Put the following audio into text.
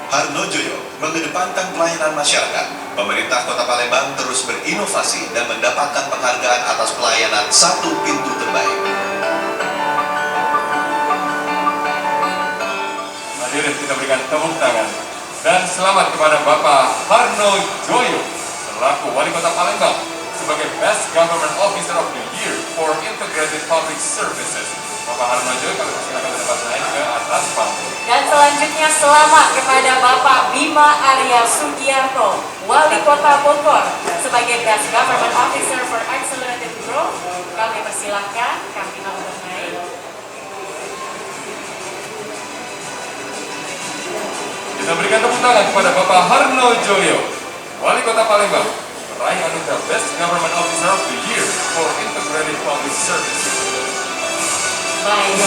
Harnojoyo mengedepankan pelayanan masyarakat. Pemerintah Kota Palembang terus berinovasi dan mendapatkan penghargaan atas pelayanan satu pintu terbaik. Hadirin, kita berikan tepuk tangan dan selamat kepada Bapak Harnojoyo selaku Wali Kota Palembang sebagai Best Government Officer of the Year for Integrated Public Services. Bapak Harnojoyo, kami persilakan ke tempat naik ke atas panggung. Dan selanjutnya selamat kepada Bapak Bima Arya Sugiarto, Wali Kota Bogor sebagai Best Government Officer for Accelerated Growth. Kami persilahkan Kang Bima untuk naik. Kita berikan tepuk tangan kepada Bapak Harnojoyo, Wali Kota Palembang, meraih anugerah Best Government Officer of the Year for Integrated Public Services. Baik,